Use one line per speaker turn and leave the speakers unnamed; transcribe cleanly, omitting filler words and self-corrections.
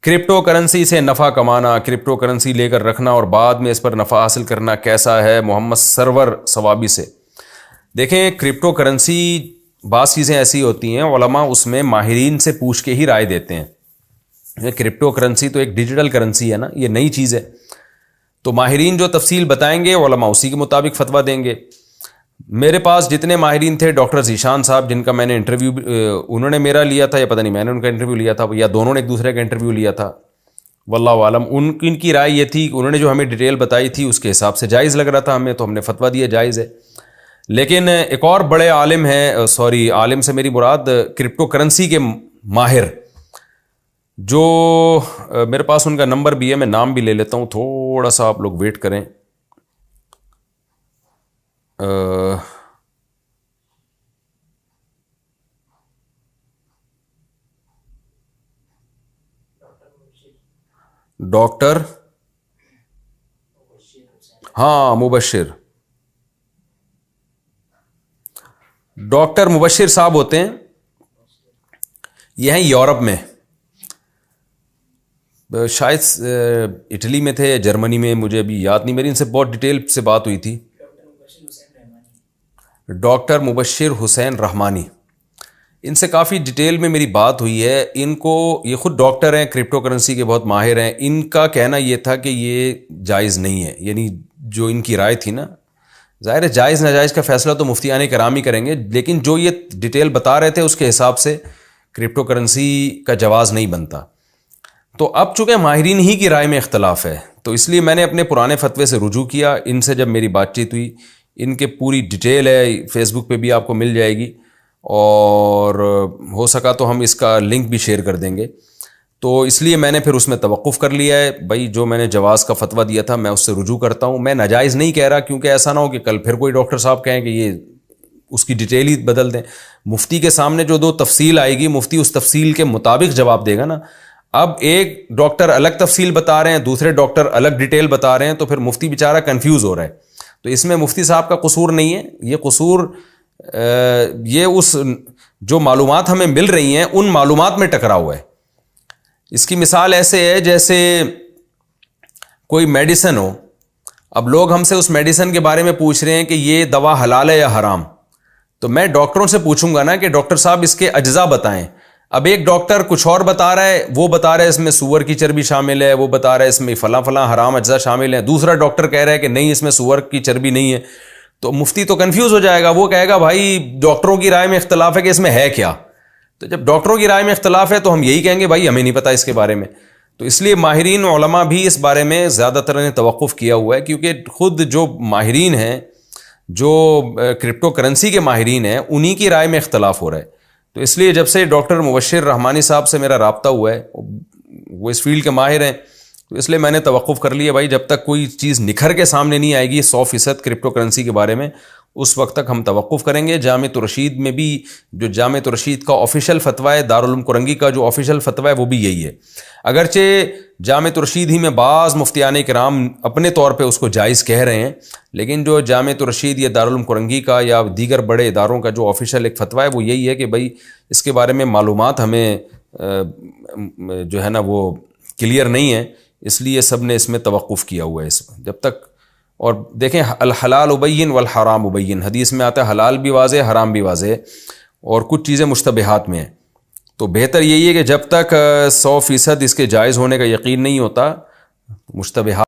Crypto currency سے نفع کمانا، کرپٹو کرنسی لے کر رکھنا اور بعد میں اس پر نفع حاصل کرنا کیسا ہے؟ محمد سرور ثوابی سے۔ دیکھیں، کرپٹو کرنسی بعض چیزیں ایسی ہوتی ہیں علماء اس میں ماہرین سے پوچھ کے ہی رائے دیتے ہیں۔ کرپٹو کرنسی تو ایک ڈیجیٹل کرنسی ہے نا، یہ نئی چیز ہے، تو ماہرین جو تفصیل بتائیں گے علماء اسی کے مطابق فتویٰ دیں گے۔ میرے پاس جتنے ماہرین تھے، ڈاکٹر ذیشان صاحب جن کا میں نے انٹرویو انہوں نے میرا لیا تھا، یا پتہ نہیں میں نے ان کا انٹرویو لیا تھا، یا دونوں نے ایک دوسرے کا انٹرویو لیا تھا، واللہ عالم۔ ان کی رائے یہ تھی، انہوں نے جو ہمیں ڈیٹیل بتائی تھی اس کے حساب سے جائز لگ رہا تھا ہمیں، تو ہم نے فتویٰ دیا جائز ہے۔ لیکن ایک اور بڑے عالم ہیں، عالم سے میری مراد کرپٹو کرنسی کے ماہر، جو میرے پاس ان کا نمبر بھی ہے، میں نام بھی لے لیتا ہوں، تھوڑا سا آپ لوگ ویٹ کریں۔ ڈاکٹر مبشر، ڈاکٹر مبشر صاحب ہوتے ہیں، یہ ہیں یورپ میں، شاید اٹلی میں تھے یا جرمنی میں، مجھے ابھی یاد نہیں، میری ان سے بہت ڈیٹیل سے بات ہوئی تھی۔ ڈاکٹر مبشر حسین رحمانی، ان سے کافی ڈیٹیل میں میری بات ہوئی ہے۔ ان کو، یہ خود ڈاکٹر ہیں، کرپٹو کرنسی کے بہت ماہر ہیں، ان کا کہنا یہ تھا کہ یہ جائز نہیں ہے، یعنی جو ان کی رائے تھی نا، ظاہر ہے جائز ناجائز کا فیصلہ تو مفتیان کرام ہی کریں گے، لیکن جو یہ ڈیٹیل بتا رہے تھے اس کے حساب سے کرپٹو کرنسی کا جواز نہیں بنتا۔ تو اب چونکہ ماہرین ہی کی رائے میں اختلاف ہے، تو اس لیے میں نے اپنے پرانے فتوے سے رجوع کیا۔ ان سے جب میری بات چیت ہوئی، ان کے پوری ڈیٹیل ہے، فیس بک پہ بھی آپ کو مل جائے گی، اور ہو سکا تو ہم اس کا لنک بھی شیئر کر دیں گے۔ تو اس لیے میں نے پھر اس میں توقف کر لیا ہے، بھائی جو میں نے جواز کا فتویٰ دیا تھا میں اس سے رجوع کرتا ہوں، میں ناجائز نہیں کہہ رہا، کیونکہ ایسا نہ ہو کہ کل پھر کوئی ڈاکٹر صاحب کہیں کہ یہ اس کی ڈیٹیل ہی بدل دیں۔ مفتی کے سامنے جو دو تفصیل آئے گی، مفتی اس تفصیل کے مطابق جواب دے گا نا۔ اب ایک ڈاکٹر الگ تفصیل بتا رہے ہیں، دوسرے ڈاکٹر الگ ڈیٹیل بتا رہے ہیں، تو پھر مفتی بیچارہ کنفیوز ہو رہا ہے۔ تو اس میں مفتی صاحب کا قصور نہیں ہے، یہ قصور یہ اس جو معلومات ہمیں مل رہی ہیں ان معلومات میں ٹکرا ہوا ہے۔ اس کی مثال ایسے ہے جیسے کوئی میڈیسن ہو، اب لوگ ہم سے اس میڈیسن کے بارے میں پوچھ رہے ہیں کہ یہ دوا حلال ہے یا حرام، تو میں ڈاکٹروں سے پوچھوں گا نا کہ ڈاکٹر صاحب اس کے اجزاء بتائیں۔ اب ایک ڈاکٹر کچھ اور بتا رہا ہے، وہ بتا رہا ہے اس میں سور کی چربی شامل ہے، وہ بتا رہا ہے اس میں فلاں فلاں حرام اجزاء شامل ہیں، دوسرا ڈاکٹر کہہ رہا ہے کہ نہیں اس میں سور کی چربی نہیں ہے، تو مفتی تو کنفیوز ہو جائے گا، وہ کہے گا بھائی ڈاکٹروں کی رائے میں اختلاف ہے کہ اس میں ہے کیا۔ تو جب ڈاکٹروں کی رائے میں اختلاف ہے تو ہم یہی کہیں گے بھائی ہمیں نہیں پتہ اس کے بارے میں۔ تو اس لیے ماہرین علماء بھی اس بارے میں زیادہ تر نے توقف کیا ہوا ہے، کیونکہ خود جو ماہرین ہیں، جو کرپٹو کرنسی کے ماہرین ہیں، انہی کی رائے میں اختلاف ہو رہا ہے۔ تو اس لیے جب سے ڈاکٹر مبشر رحمانی صاحب سے میرا رابطہ ہوا ہے، وہ اس فیلڈ کے ماہر ہیں، تو اس لیے میں نے توقف کر لیا بھائی جب تک کوئی چیز نکھر کے سامنے نہیں آئے گی 100% کرپٹو کرنسی کے بارے میں، اس وقت تک ہم توقف کریں گے۔ جامعۃ الرشید میں بھی جو جامعۃ الرشید کا آفیشیل فتویٰ ہے، دارالعلوم کرنگی کا جو آفیشیل فتویٰ ہے وہ بھی یہی ہے، اگرچہ جامعۃ الرشید ہی میں بعض مفتیان کرام اپنے طور پہ اس کو جائز کہہ رہے ہیں، لیکن جو جامعۃ الرشید یا دارالعلوم کرنگی کا یا دیگر بڑے اداروں کا جو آفیشیل ایک فتویٰ ہے وہ یہی ہے کہ بھائی اس کے بارے میں معلومات ہمیں جو ہے نا وہ کلیئر نہیں ہے، اس لیے سب نے اس میں توقف کیا ہوا ہے اس میں جب تک۔ اور دیکھیں الحلال ابین والحرام ابین، حدیث میں آتا ہے حلال بھی واضح حرام بھی واضح، اور کچھ چیزیں مشتبہات میں ہیں، تو بہتر یہی ہے کہ جب تک 100% اس کے جائز ہونے کا یقین نہیں ہوتا، مشتبہات